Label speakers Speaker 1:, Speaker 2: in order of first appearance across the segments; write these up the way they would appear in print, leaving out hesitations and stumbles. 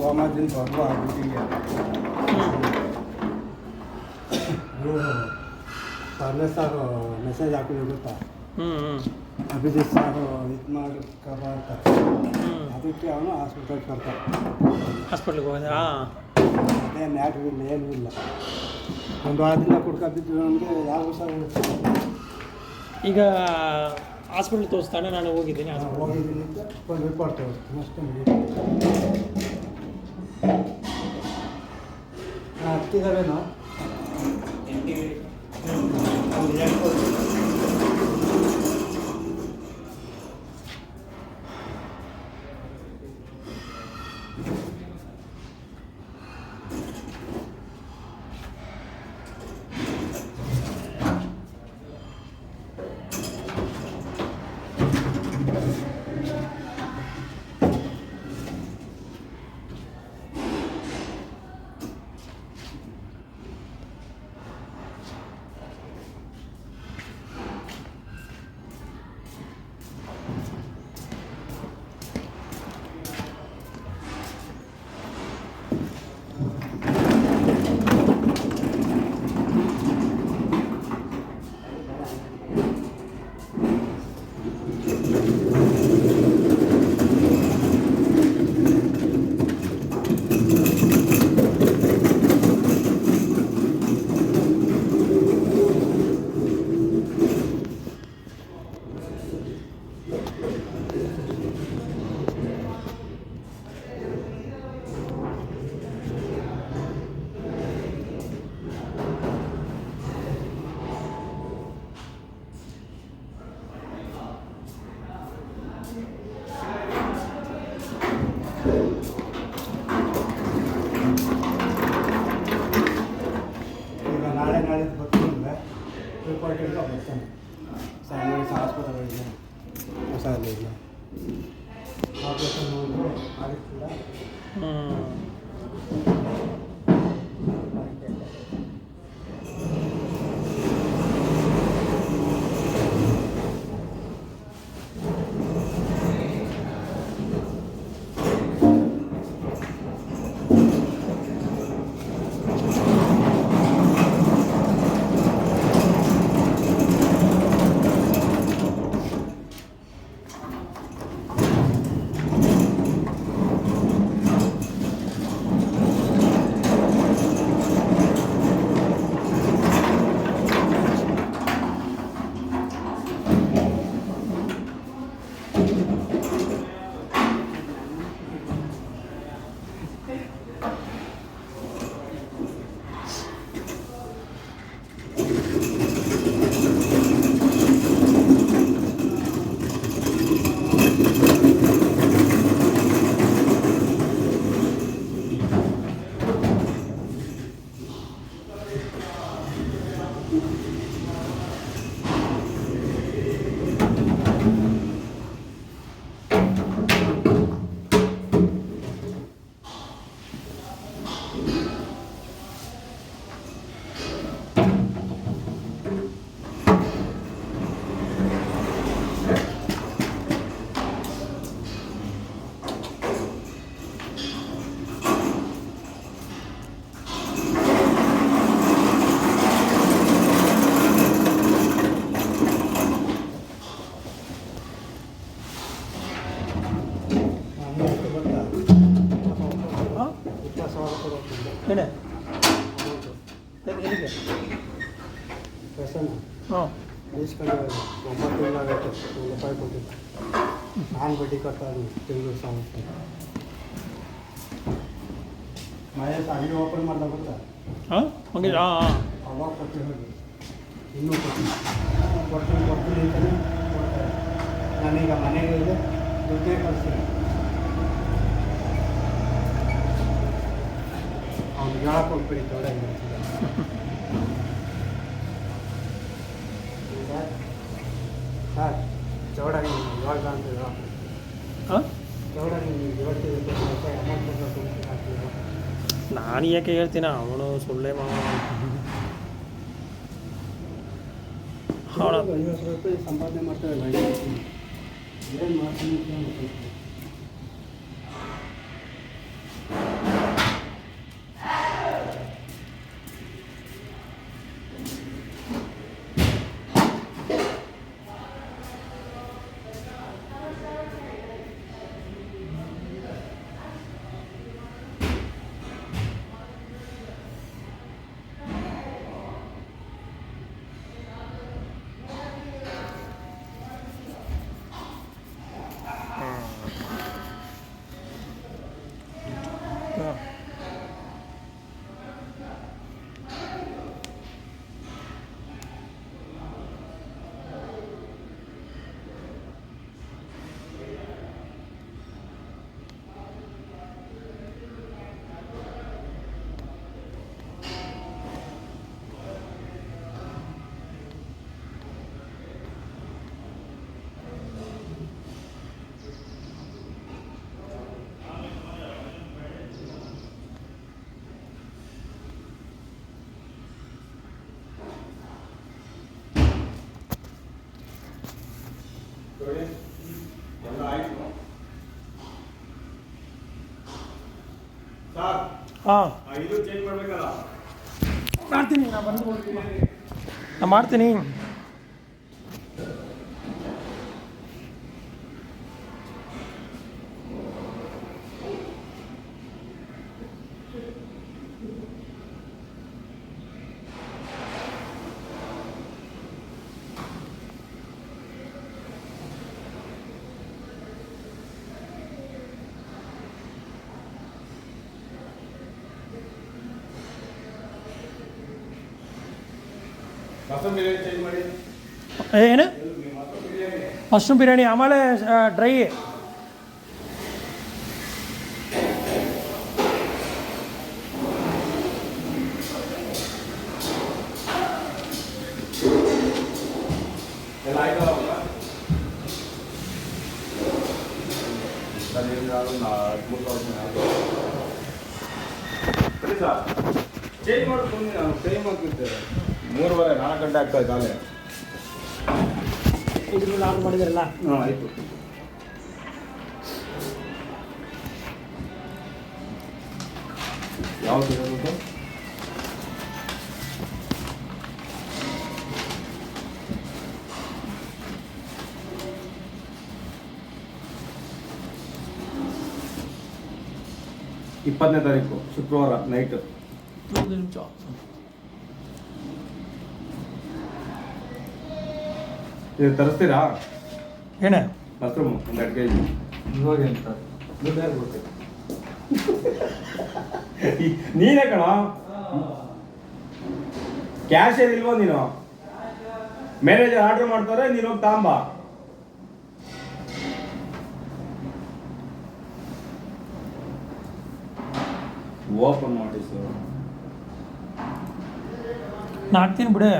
Speaker 1: ಸೋಮಾರದಿಂದ ಬರುವ ಡ್ಯೂಟಿಗೆ ಪರ್ಲೆ sir message ಹಾಕಿದ್ರು ಗೊತ್ತಾ, ಅಭಿಜಿತ್ ಸಾರು ಇದು ಮಾಡಬೇಕಪ್ಪ ಅಂತ. ಅದಕ್ಕೆ ಅವನು ಹಾಸ್ಪಿಟಲ್ಗೆ ಬರ್ತಾರೆ.
Speaker 2: ಹಾಸ್ಪಿಟ್ಲಿಗೆ ಹೋದ
Speaker 1: ಅದೇ ಮ್ಯಾಟ್ರ್ ಇಲ್ಲ, ಏನೂ ಇಲ್ಲ. ಒಂದು ವಾರದಿಂದ ಕುಡ್ಕೊಬಿದ್ದು ನಮಗೆ ಯಾವ ಸರ್
Speaker 2: ಈಗ ಹಾಸ್ಪಿಟ್ಲ್ ತೋರಿಸ್ತಾನೆ. ನಾನು ಹೋಗಿದ್ದೀನಿ
Speaker 1: ಹೋಗಿದ್ದೀನಿ ಅಂತ ಒಂದು ರಿಪೋರ್ಟ್ ತೋರಿಸ್ತೀನಿ ಅಷ್ಟೇ. ಹತ್ತಿದಾವೇನೋ ಒಂದು ಹೇಳ್ಕೊಡ್ತೀನಿ. ನಾಳೆ ಬರ್ತೀನಿ ರಿಪೋರ್ಟ್ ಇಡ್ಕೊ ಬರ್ತಾನೆ. ಸರ್ ಆಸ್ಪತ್ರೆಗಳಿಗೆ ಹೊಸದಿಲ್ಲ ಆಪ್ರೇಷನ್ ನೋಡಿದ್ರು ಆಗಿಲ್ಲ.
Speaker 2: ಹೇಳಿ ಹಾಂ
Speaker 1: ಇಸ್ಕೊಂಡು 9 ತಿಂಗಳಾಗೈತೆ, 1 ರೂಪಾಯಿ ಕೊಟ್ಟಿದ್ದೆ. ನಾನು ಬಡ್ಡಿ ಕಟ್ಟೋದು ತಿಂಗಳು ಸಮಸ್ಯೆ. ಮಹೇಶ್ ಅಂಗಡಿ ಓಪನ್ ಮಾಡ್ದ ಗೊತ್ತಾ?
Speaker 2: ಹಾಂ ಹಂಗೆ ಹಾಂ
Speaker 1: ಅವಾಗ ಕೊಟ್ಟಿರೋದು ಇನ್ನೂ ಕೊಡ್ತೀನಿ ಅಂತಲೇ ಕೊಡ್ತಾರೆ. ನಾನೀಗ ಮನೆಗೆ ಇದೆ ದುಡ್ಡೇ ಕಳಿಸ್ತೀನಿ. ಅವ್ನಿಗೆ ಹೇಳಕ್ಕೆ ಹೋಗ್ಬಿಡಿ ತೋಡ ಸರ್ ಚೌಡಾಗಿ ಇವಾಗ ಅಂತಿದ್ರು.
Speaker 2: ಹಾಂ
Speaker 1: ಚೌಡಾಗಿ ಹೇಳ್ತಿದ್ದೆ ಅಮೌಂಟ್ ಹಾಕ್ತಿದ್ರು.
Speaker 2: ನಾನು ಯಾಕೆ ಹೇಳ್ತೀನಿ, ಅವನು ಸುಳ್ಳೆ ಮಾವ.
Speaker 1: 50 ರೂಪಾಯಿ ಸಂಪಾದನೆ ಮಾಡ್ತಾರೆ. ಏನು ಮಾಡ್ತೀನಿ
Speaker 2: ಹಾಂ
Speaker 3: ಎಲ್ಲ ಆಯ್ತು ಸರ್.
Speaker 2: ಹಾಂ
Speaker 3: ಇದು ಚೇಂಜ್ ಮಾಡಬೇಕಲ್ಲ.
Speaker 2: ಮಾಡ್ತೀನಿ ನಾನು ಬಂದು ನಾನು ಮಾಡ್ತೀನಿ.
Speaker 3: ಮಸಾಲೆ ಬಿರಿಯಾನಿ ಚೇಂಜ್ ಮಾಡಿ.
Speaker 2: ಏನು ಮಶ್ರೂಮ್ ಬಿರಿಯಾನಿ ಆಮೇಲೆ ಡ್ರೈ.
Speaker 3: ಎಲ್ಲ ಆಯ್ತು ಅವಾಗ ಚೇಂಜ್ ಮಾಡ್ಕೊಂಡು ನಾನು ಟೈಮ್ ಆಗ್ತಿದ್ದೆ 3:30-4 ಗಂಟೆ ಆಗ್ತಾ ಇತ್ತು ಅಲ್ಲೇ.
Speaker 2: ಇದ್ರಲ್ಲಿ ಆರ್ಡ್ರ್ ಮಾಡಿದಾರಲ್ಲ.
Speaker 3: ಹಾಂ ಆಯಿತು. ಯಾವ್ದು ಇರೋದು? ಇಪ್ಪತ್ತನೇ ತಾರೀಕು ಶುಕ್ರವಾರ ನೈಟ್.
Speaker 2: ನಿಮಿಷ
Speaker 3: ಇದು ತರಿಸ್ತೀರಾ?
Speaker 2: ಏನೇ
Speaker 3: ಮಶ್ರೂಮ್ ಒಂದು 2 kg.
Speaker 1: ಇವಾಗ ಎಂತ ದುಡ್ಡು ಯಾರು ಕೊಡ್ತೀವಿ?
Speaker 3: ನೀನೇ ಕಣ, ಕ್ಯಾಶಿಯರ್ ಇಲ್ವೋ ನೀನು? ಮ್ಯಾನೇಜರ್ ಆರ್ಡರ್ ಮಾಡ್ತಾರೆ, ನೀನು ಹೋಗಿ ತಾಂಬ. ಓಪನ್ ಮಾಡಿ ಸರ್.
Speaker 2: ನಾನು ಹಾಕ್ತೀನಿ ಬಿಡೆ.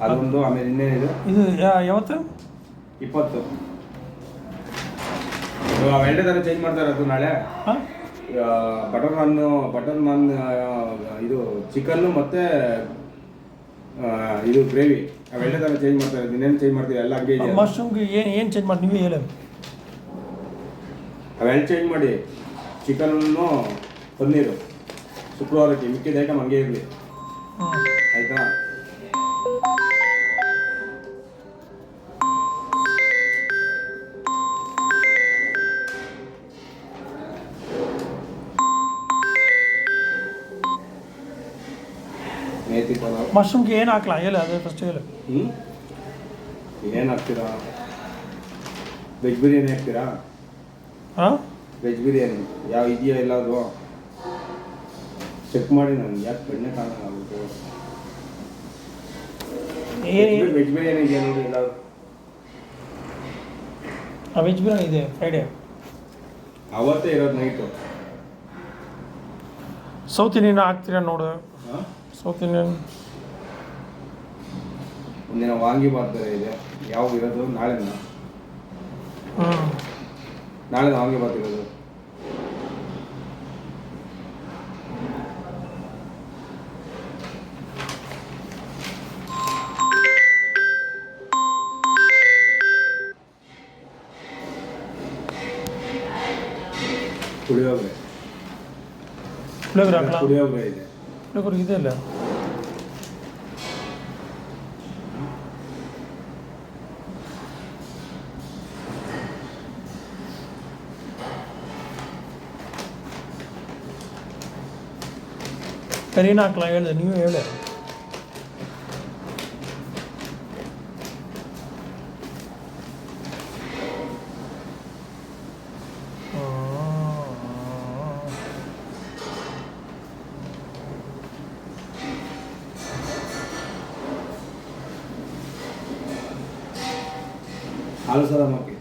Speaker 3: ಅದೊಂದು, ಆಮೇಲೆ ಇನ್ನೇನಿದೆ
Speaker 2: ಇದು ಯಾವತ್ತು?
Speaker 3: 20. ವೆಂಡೆ ಥರ ಚೇಂಜ್ ಮಾಡ್ತಾರೆ ಅದು ನಾಳೆ.
Speaker 2: ಹಾಂ
Speaker 3: ಬಟರ್ ನಾನ್ ಇದು ಚಿಕನ್ನು ಮತ್ತು ಇದು ಗ್ರೇವಿ ಅವೆಲ್ಲ ಥರ ಚೇಂಜ್ ಮಾಡ್ತಾರೆ. ಇನ್ನೇನು ಚೇಂಜ್ ಮಾಡ್ತೀವಿ ಎಲ್ಲ ಹಂಗೆ ಇದೆ.
Speaker 2: ಮಶ್ರೂಮ್ಗೆ ಏನು ಚೇಂಜ್ ಮಾಡಿ ನೀವೇ ಹೇಳಿ.
Speaker 3: ಅವೆಲ್ಲ ಚೇಂಜ್ ಮಾಡಿ. ಚಿಕನ್ನು ಪನ್ನೀರು ಶುಕ್ರವಾರಕ್ಕೆ, ಮಿಕ್ಕಿದ ಐಟಮ್ ಹಂಗೆ ಇರಲಿ. ಆಯಿತಾ? ಮೇಥಿ ಪಲಾವ್.
Speaker 2: ಮಶ್ರೂಮ್ಗೆ ಏನು ಹಾಕ್ಲಾ ಹೇಳು, ಅದೇ ಫಸ್ಟ್ ಹೇಳು.
Speaker 3: ಏನು ಹಾಕ್ತೀರಾ? ವೆಜ್ ಬಿರಿಯಾನಿ ಹಾಕ್ತೀರಾ?
Speaker 2: ಹಾಂ
Speaker 3: ವೆಜ್ ಬಿರಿಯಾನಿ ಯಾವ ಇದೆಯಾ ಇಲ್ಲ ಅದು ಚೆಕ್ ಮಾಡಿ. ನನಗೆ ಯಾಕೆ ಕಣ್ಣೆ ಕಾಣೋದು.
Speaker 2: ಏನು
Speaker 3: ವೆಜ್ ಬಿರಿಯಾನಿ ಇದೆಯಾ ನೋಡಿ ಇಲ್ಲ.
Speaker 2: ವೆಜ್ ಬಿರಿಯಾನಿ ಇದೆ ಫ್ರೈಡೇ.
Speaker 3: ಅವತ್ತೇ ಇರೋದು ನೈಟು.
Speaker 2: ಸೌತ್ ಇಂಡಿಯನ್ ಹಾಕ್ತೀರಾ ನೋಡು.
Speaker 3: ಹಾಂ,
Speaker 2: ಸೌತ್ ಇಂಡಿಯನ್
Speaker 3: ಒಂದಿನ ವಾಂಗಿ ಬಾತ್ ಇದೆ. ಯಾವಾಗ ಇರೋದು? ನಾಳೆನ ವಾಂಗಿ ಬಾತ್ ಇರೋದು. ಪುಳಿಯೋಗರೆ
Speaker 2: ಹಾಕ್ಲಾ?
Speaker 3: ಪುಳಿಯೋಗರೆ ಇದೆ.
Speaker 2: ಪುಳಿಯೋಗರೆ ಇದೆ ಅಲ್ಲ. ಕರೀನ ಹಾಕ್ಲಾ ಹೇಳಿದೆ, ನೀವು ಹೇಳಿ.
Speaker 3: ಹಾಲು ಸಾದಮ್ ಹಾಕಿ,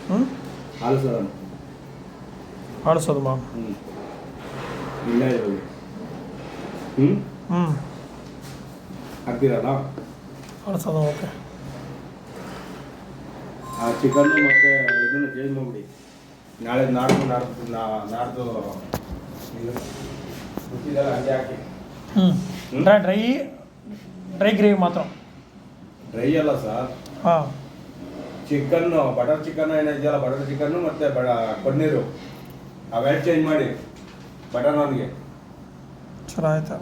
Speaker 2: ಹ್ಞೂ
Speaker 3: ಹಾಲು ಸಾದಮ್.
Speaker 2: ಆಡಿಸೋದು ಮಾ
Speaker 3: ಇಲ್ಲ ಇರೋದು.
Speaker 2: ಹ್ಞೂ
Speaker 3: ಹಾಕ್ತೀರಲ್ಲ,
Speaker 2: ಆಡಿಸೋದು ಓಕೆ.
Speaker 3: ಆ ಚಿಕನ್ನು ಮತ್ತು ಇದನ್ನು ಚೇಂಜ್ ಮಾಡಿಬಿಡಿ. ನಾಳೆ ನಾಡ್ದು ಇದು ಗೊತ್ತಿದ್ದಲ್ಲ ಹಂಗೆ ಹಾಕಿ.
Speaker 2: ಡ್ರೈ ಗ್ರೇವಿ ಮಾತ್ರ.
Speaker 3: ಡ್ರೈ ಅಲ್ಲ ಸರ್,
Speaker 2: ಹಾಂ
Speaker 3: ಚಿಕನ್ನು ಬಟರ್ ಚಿಕನ್ ಏನಿದೆಯಲ್ಲ, ಬಟರ್ ಚಿಕನ್ನು ಮತ್ತು ಪನ್ನೀರು ಅವೆರಡು ಚೇಂಜ್ ಮಾಡಿ ಬಟರ್ ನಾನ್ಗೆ.
Speaker 2: ಚಲೋ ಆಯ್ತು.